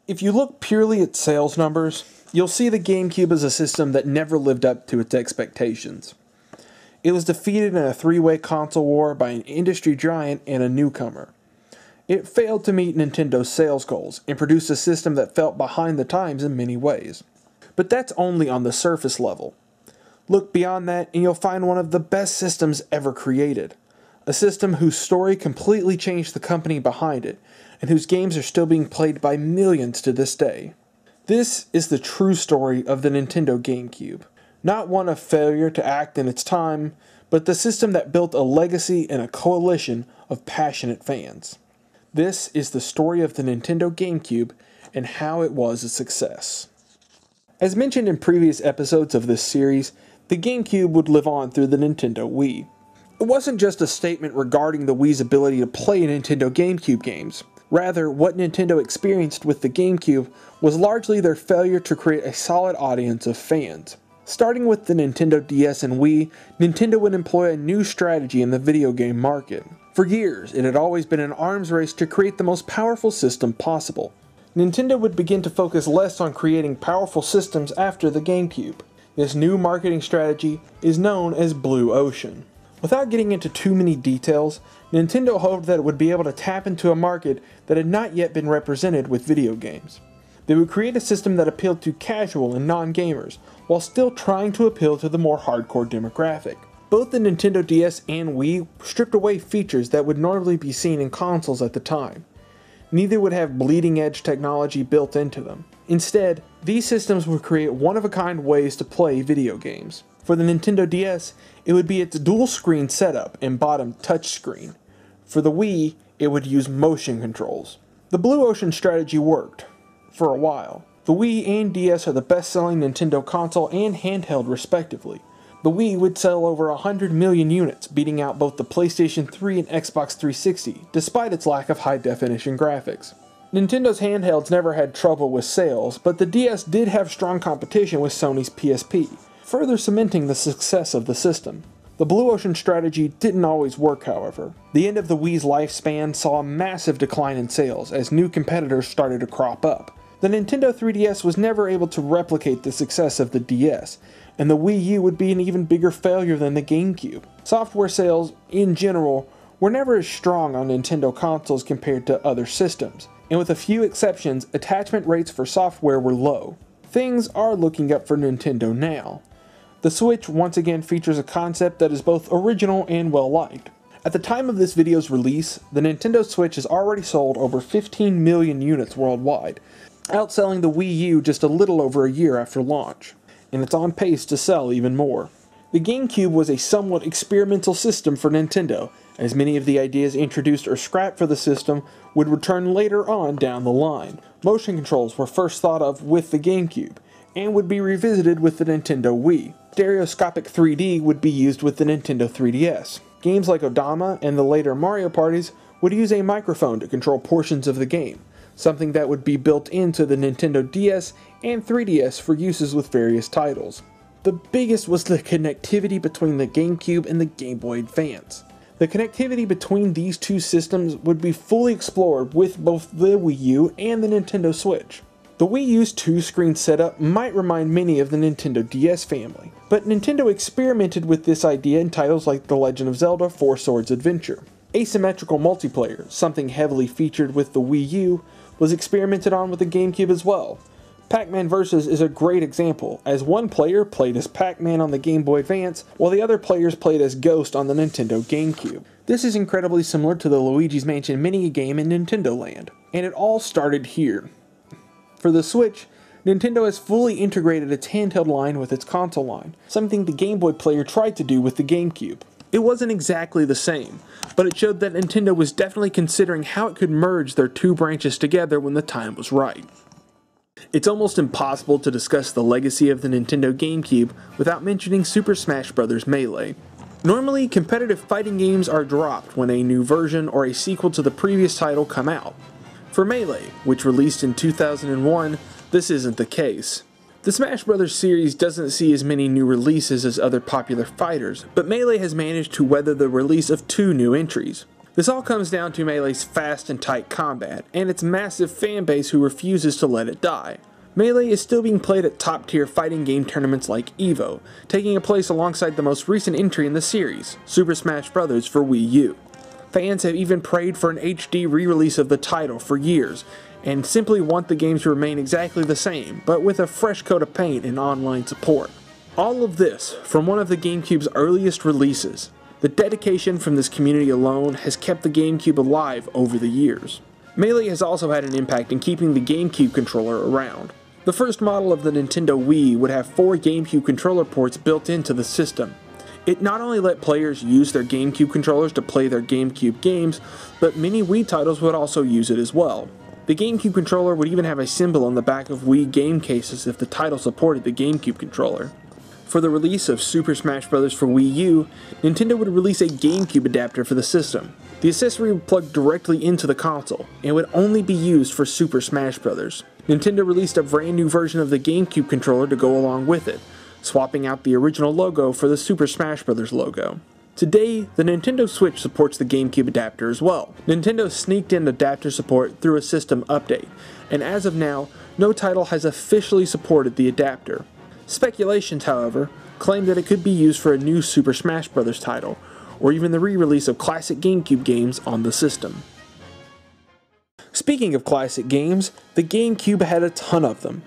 If you look purely at sales numbers, you'll see the GameCube as a system that never lived up to its expectations. It was defeated in a three-way console war by an industry giant and a newcomer. It failed to meet Nintendo's sales goals and produced a system that felt behind the times in many ways. But that's only on the surface level. Look beyond that and you'll find one of the best systems ever created. A system whose story completely changed the company behind it, and whose games are still being played by millions to this day. This is the true story of the Nintendo GameCube. Not one of failure to act in its time, but the system that built a legacy and a coalition of passionate fans. This is the story of the Nintendo GameCube and how it was a success. As mentioned in previous episodes of this series, the GameCube would live on through the Nintendo Wii. It wasn't just a statement regarding the Wii's ability to play Nintendo GameCube games. Rather, what Nintendo experienced with the GameCube was largely their failure to create a solid audience of fans. Starting with the Nintendo DS and Wii, Nintendo would employ a new strategy in the video game market. For years, it had always been an arms race to create the most powerful system possible. Nintendo would begin to focus less on creating powerful systems after the GameCube. This new marketing strategy is known as Blue Ocean. Without getting into too many details, Nintendo hoped that it would be able to tap into a market that had not yet been represented with video games. They would create a system that appealed to casual and non-gamers, while still trying to appeal to the more hardcore demographic. Both the Nintendo DS and Wii stripped away features that would normally be seen in consoles at the time. Neither would have bleeding-edge technology built into them. Instead, these systems would create one-of-a-kind ways to play video games. For the Nintendo DS, it would be its dual-screen setup and bottom touchscreen. For the Wii, it would use motion controls. The Blue Ocean strategy worked, for a while. The Wii and DS are the best-selling Nintendo console and handheld respectively. The Wii would sell over 100 million units, beating out both the PlayStation 3 and Xbox 360, despite its lack of high-definition graphics. Nintendo's handhelds never had trouble with sales, but the DS did have strong competition with Sony's PSP, further cementing the success of the system. The Blue Ocean strategy didn't always work, however. The end of the Wii's lifespan saw a massive decline in sales as new competitors started to crop up. The Nintendo 3DS was never able to replicate the success of the DS, and the Wii U would be an even bigger failure than the GameCube. Software sales, in general, were never as strong on Nintendo consoles compared to other systems, and with a few exceptions, attachment rates for software were low. Things are looking up for Nintendo now. The Switch once again features a concept that is both original and well-liked. At the time of this video's release, the Nintendo Switch has already sold over 15 million units worldwide, outselling the Wii U just a little over a year after launch, and it's on pace to sell even more. The GameCube was a somewhat experimental system for Nintendo, as many of the ideas introduced or scrapped for the system would return later on down the line. Motion controls were first thought of with the GameCube, and would be revisited with the Nintendo Wii. Stereoscopic 3D would be used with the Nintendo 3DS. Games like Odama and the later Mario parties would use a microphone to control portions of the game, something that would be built into the Nintendo DS and 3DS for uses with various titles. The biggest was the connectivity between the GameCube and the Game Boy Advance. The connectivity between these two systems would be fully explored with both the Wii U and the Nintendo Switch. The Wii U's two-screen setup might remind many of the Nintendo DS family, but Nintendo experimented with this idea in titles like The Legend of Zelda: Four Swords Adventure. Asymmetrical multiplayer, something heavily featured with the Wii U, was experimented on with the GameCube as well. Pac-Man Vs. is a great example, as one player played as Pac-Man on the Game Boy Advance, while the other players played as Ghost on the Nintendo GameCube. This is incredibly similar to the Luigi's Mansion mini-game in Nintendo Land, and it all started here. For the Switch, Nintendo has fully integrated its handheld line with its console line, something the Game Boy player tried to do with the GameCube. It wasn't exactly the same, but it showed that Nintendo was definitely considering how it could merge their two branches together when the time was right. It's almost impossible to discuss the legacy of the Nintendo GameCube without mentioning Super Smash Bros. Melee. Normally, competitive fighting games are dropped when a new version or a sequel to the previous title come out. For Melee, which released in 2001, this isn't the case. The Smash Bros. Series doesn't see as many new releases as other popular fighters, but Melee has managed to weather the release of two new entries. This all comes down to Melee's fast and tight combat, and its massive fan base who refuses to let it die. Melee is still being played at top-tier fighting game tournaments like EVO, taking a place alongside the most recent entry in the series, Super Smash Bros. For Wii U. Fans have even prayed for an HD re-release of the title for years, and simply want the game to remain exactly the same, but with a fresh coat of paint and online support. All of this from one of the GameCube's earliest releases. The dedication from this community alone has kept the GameCube alive over the years. Melee has also had an impact in keeping the GameCube controller around. The first model of the Nintendo Wii would have 4 GameCube controller ports built into the system. It not only let players use their GameCube controllers to play their GameCube games, but many Wii titles would also use it as well. The GameCube controller would even have a symbol on the back of Wii game cases if the title supported the GameCube controller. For the release of Super Smash Bros. For Wii U, Nintendo would release a GameCube adapter for the system. The accessory would plug directly into the console, and would only be used for Super Smash Bros. Nintendo released a brand new version of the GameCube controller to go along with it, swapping out the original logo for the Super Smash Bros. Logo. Today, the Nintendo Switch supports the GameCube adapter as well. Nintendo sneaked in adapter support through a system update, and as of now, no title has officially supported the adapter. Speculations, however, claim that it could be used for a new Super Smash Bros. Title, or even the re-release of classic GameCube games on the system. Speaking of classic games, the GameCube had a ton of them.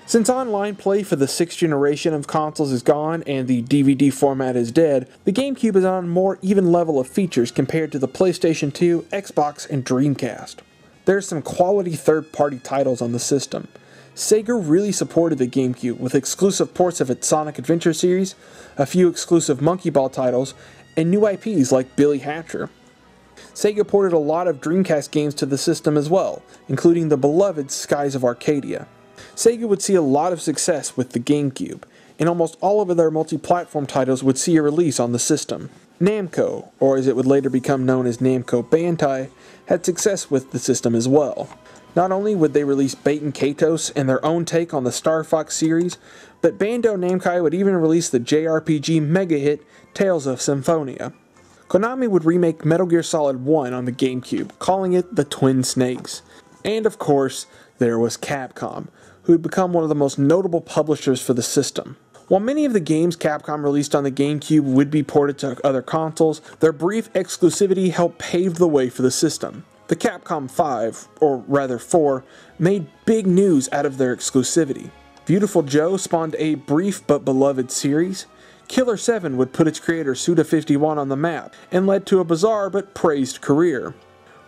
Since online play for the 6th generation of consoles is gone and the DVD format is dead, the GameCube is on a more even level of features compared to the PlayStation 2, Xbox, and Dreamcast. There are some quality third-party titles on the system. Sega really supported the GameCube with exclusive ports of its Sonic Adventure series, a few exclusive Monkey Ball titles, and new IPs like Billy Hatcher. Sega ported a lot of Dreamcast games to the system as well, including the beloved Skies of Arcadia. Sega would see a lot of success with the GameCube, and almost all of their multi-platform titles would see a release on the system. Namco, or as it would later become known as Namco Bandai, had success with the system as well. Not only would they release Baten Kaitos and their own take on the Star Fox series, but Bandai Namco would even release the JRPG mega hit Tales of Symphonia. Konami would remake Metal Gear Solid 1 on the GameCube, calling it the Twin Snakes. And of course, there was Capcom, who had become one of the most notable publishers for the system. While many of the games Capcom released on the GameCube would be ported to other consoles, their brief exclusivity helped pave the way for the system. The Capcom 5, or rather 4, made big news out of their exclusivity. Beautiful Joe spawned a brief but beloved series. Killer 7 would put its creator Suda51 on the map, and led to a bizarre but praised career.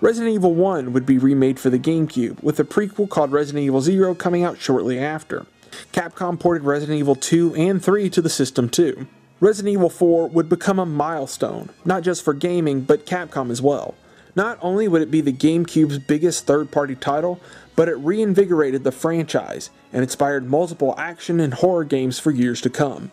Resident Evil 1 would be remade for the GameCube, with a prequel called Resident Evil 0 coming out shortly after. Capcom ported Resident Evil 2 and 3 to the system too. Resident Evil 4 would become a milestone, not just for gaming, but Capcom as well. Not only would it be the GameCube's biggest third-party title, but it reinvigorated the franchise, and inspired multiple action and horror games for years to come.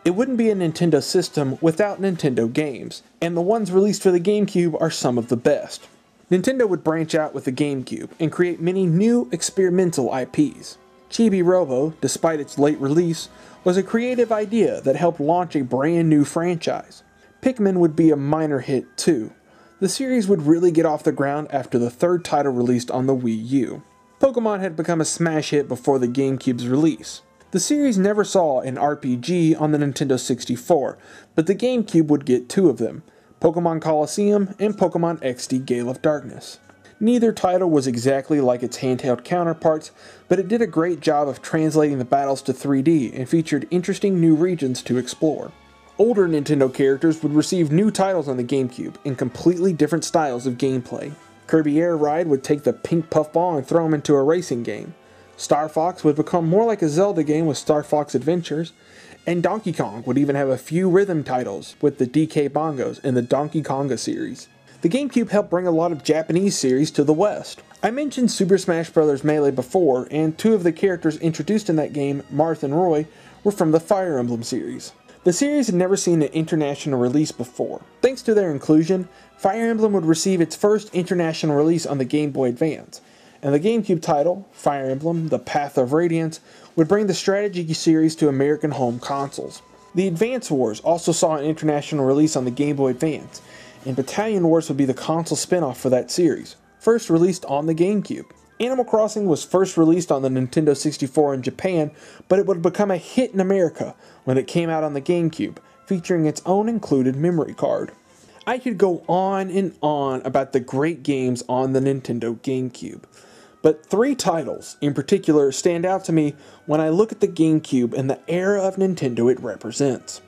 It wouldn't be a Nintendo system without Nintendo games, and the ones released for the GameCube are some of the best. Nintendo would branch out with the GameCube, and create many new experimental IPs. Chibi Robo, despite its late release, was a creative idea that helped launch a brand new franchise. Pikmin would be a minor hit too. The series would really get off the ground after the 3rd title released on the Wii U. Pokemon had become a smash hit before the GameCube's release. The series never saw an RPG on the Nintendo 64, but the GameCube would get 2 of them, Pokemon Colosseum and Pokemon XD Gale of Darkness. Neither title was exactly like its handheld counterparts, but it did a great job of translating the battles to 3D and featured interesting new regions to explore. Older Nintendo characters would receive new titles on the GameCube in completely different styles of gameplay. Kirby Air Ride would take the pink puffball and throw him into a racing game. Star Fox would become more like a Zelda game with Star Fox Adventures, and Donkey Kong would even have a few rhythm titles with the DK Bongos in the Donkey Konga series. The GameCube helped bring a lot of Japanese series to the West. I mentioned Super Smash Bros. Melee before, and 2 of the characters introduced in that game, Marth and Roy, were from the Fire Emblem series. The series had never seen an international release before. Thanks to their inclusion, Fire Emblem would receive its first international release on the Game Boy Advance, and the GameCube title, Fire Emblem: The Path of Radiance, would bring the strategy series to American home consoles. The Advance Wars also saw an international release on the Game Boy Advance, and Battalion Wars would be the console spin-off for that series, first released on the GameCube. Animal Crossing was first released on the Nintendo 64 in Japan, but it would become a hit in America when it came out on the GameCube, featuring its own included memory card. I could go on and on about the great games on the Nintendo GameCube, but 3 titles in particular stand out to me when I look at the GameCube and the era of Nintendo it represents.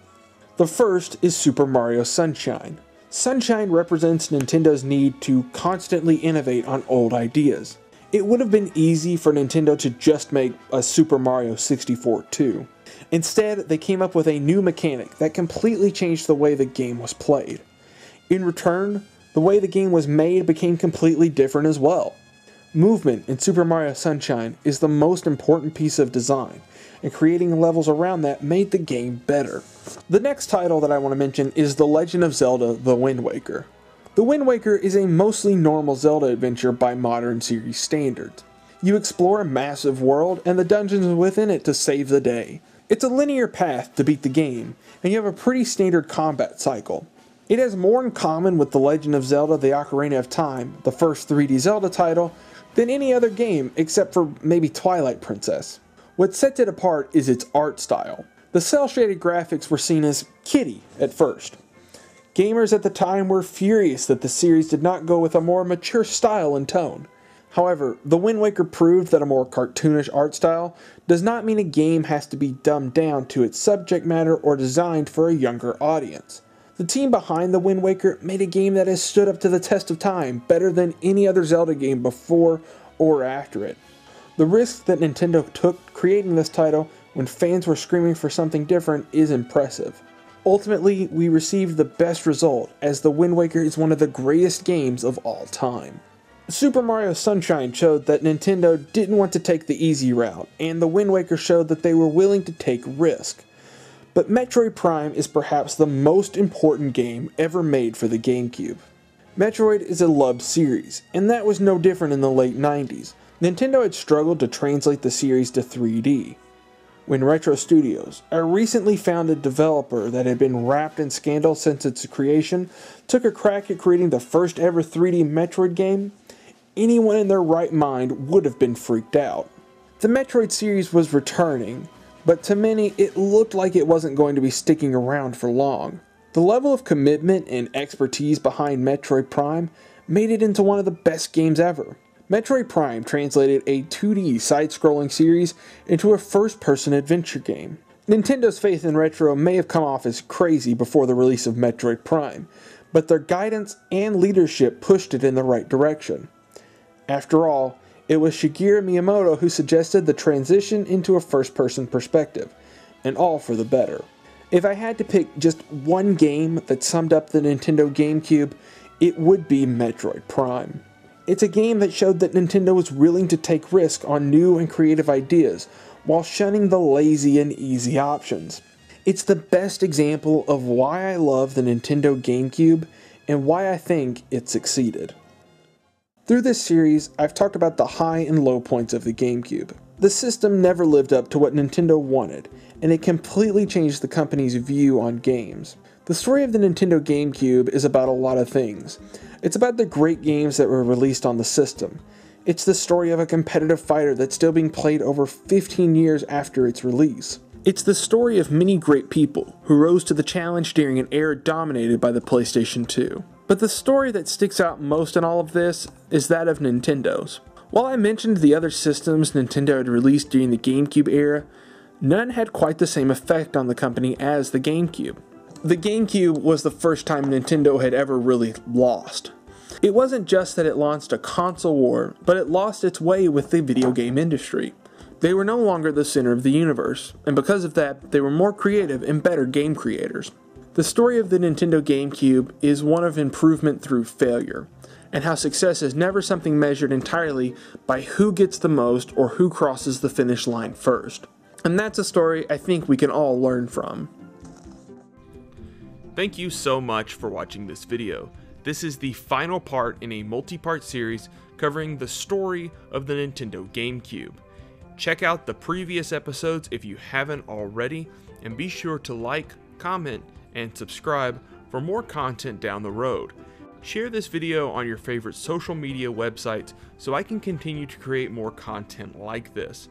The first is Super Mario Sunshine. Sunshine represents Nintendo's need to constantly innovate on old ideas. It would have been easy for Nintendo to just make a Super Mario 64 too. Instead, they came up with a new mechanic that completely changed the way the game was played. In return, the way the game was made became completely different as well. Movement in Super Mario Sunshine is the most important piece of design, and creating levels around that made the game better. The next title that I want to mention is The Legend of Zelda: The Wind Waker. The Wind Waker is a mostly normal Zelda adventure by modern series standards. You explore a massive world and the dungeons within it to save the day. It's a linear path to beat the game, and you have a pretty standard combat cycle. It has more in common with The Legend of Zelda: The Ocarina of Time, the first 3D Zelda title, than any other game except for maybe Twilight Princess. What sets it apart is its art style. The cel-shaded graphics were seen as kiddie at first. Gamers at the time were furious that the series did not go with a more mature style and tone. However, The Wind Waker proved that a more cartoonish art style does not mean a game has to be dumbed down to its subject matter or designed for a younger audience. The team behind The Wind Waker made a game that has stood up to the test of time better than any other Zelda game before or after it. The risk that Nintendo took creating this title when fans were screaming for something different is impressive. Ultimately, we received the best result, as The Wind Waker is one of the greatest games of all time. Super Mario Sunshine showed that Nintendo didn't want to take the easy route, and The Wind Waker showed that they were willing to take risk. But Metroid Prime is perhaps the most important game ever made for the GameCube. Metroid is a loved series, and that was no different in the late 90s. Nintendo had struggled to translate the series to 3D. When Retro Studios, a recently founded developer that had been wrapped in scandal since its creation, took a crack at creating the first ever 3D Metroid game, anyone in their right mind would have been freaked out. The Metroid series was returning, but to many it looked like it wasn't going to be sticking around for long. The level of commitment and expertise behind Metroid Prime made it into one of the best games ever. Metroid Prime translated a 2D side-scrolling series into a first-person adventure game. Nintendo's faith in Retro may have come off as crazy before the release of Metroid Prime, but their guidance and leadership pushed it in the right direction. After all, it was Shigeru Miyamoto who suggested the transition into a first-person perspective, and all for the better. If I had to pick just one game that summed up the Nintendo GameCube, it would be Metroid Prime. It's a game that showed that Nintendo was willing to take risks on new and creative ideas, while shunning the lazy and easy options. It's the best example of why I love the Nintendo GameCube, and why I think it succeeded. Through this series, I've talked about the high and low points of the GameCube. The system never lived up to what Nintendo wanted, and it completely changed the company's view on games. The story of the Nintendo GameCube is about a lot of things. It's about the great games that were released on the system. It's the story of a competitive fighter that's still being played over 15 years after its release. It's the story of many great people who rose to the challenge during an era dominated by the PlayStation 2. But the story that sticks out most in all of this is that of Nintendo's. While I mentioned the other systems Nintendo had released during the GameCube era, none had quite the same effect on the company as the GameCube. The GameCube was the first time Nintendo had ever really lost. It wasn't just that it launched a console war, but it lost its way with the video game industry. They were no longer the center of the universe, and because of that, they were more creative and better game creators. The story of the Nintendo GameCube is one of improvement through failure, and how success is never something measured entirely by who gets the most or who crosses the finish line first. And that's a story I think we can all learn from. Thank you so much for watching this video. This is the final part in a multi-part series covering the story of the Nintendo GameCube. Check out the previous episodes if you haven't already, and be sure to like, comment, and subscribe for for more content down the road. Share this video on your favorite social media websites so I can continue to create more content like this.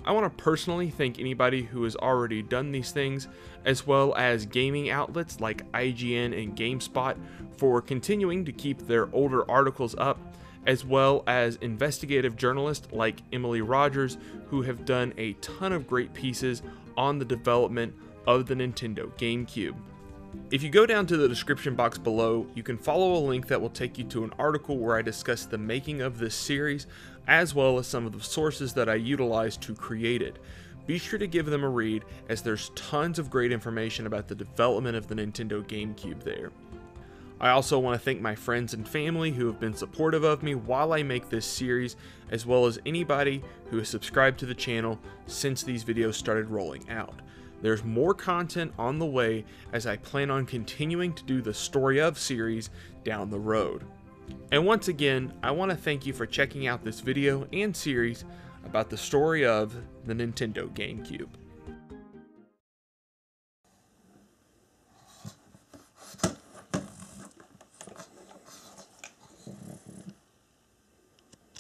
I want to personally thank anybody who has already done these things, as well as gaming outlets like IGN and GameSpot for continuing to keep their older articles up, as well as investigative journalists like Emily Rogers, who have done a ton of great pieces on the development of the Nintendo GameCube. If you go down to the description box below, you can follow a link that will take you to an article where I discuss the making of this series, as well as some of the sources that I utilized to create it. Be sure to give them a read, as there's tons of great information about the development of the Nintendo GameCube there. I also want to thank my friends and family who have been supportive of me while I make this series, as well as anybody who has subscribed to the channel since these videos started rolling out. There's more content on the way, as I plan on continuing to do the Story Of series down the road. And once again, I want to thank you for checking out this video and series about the story of the Nintendo GameCube.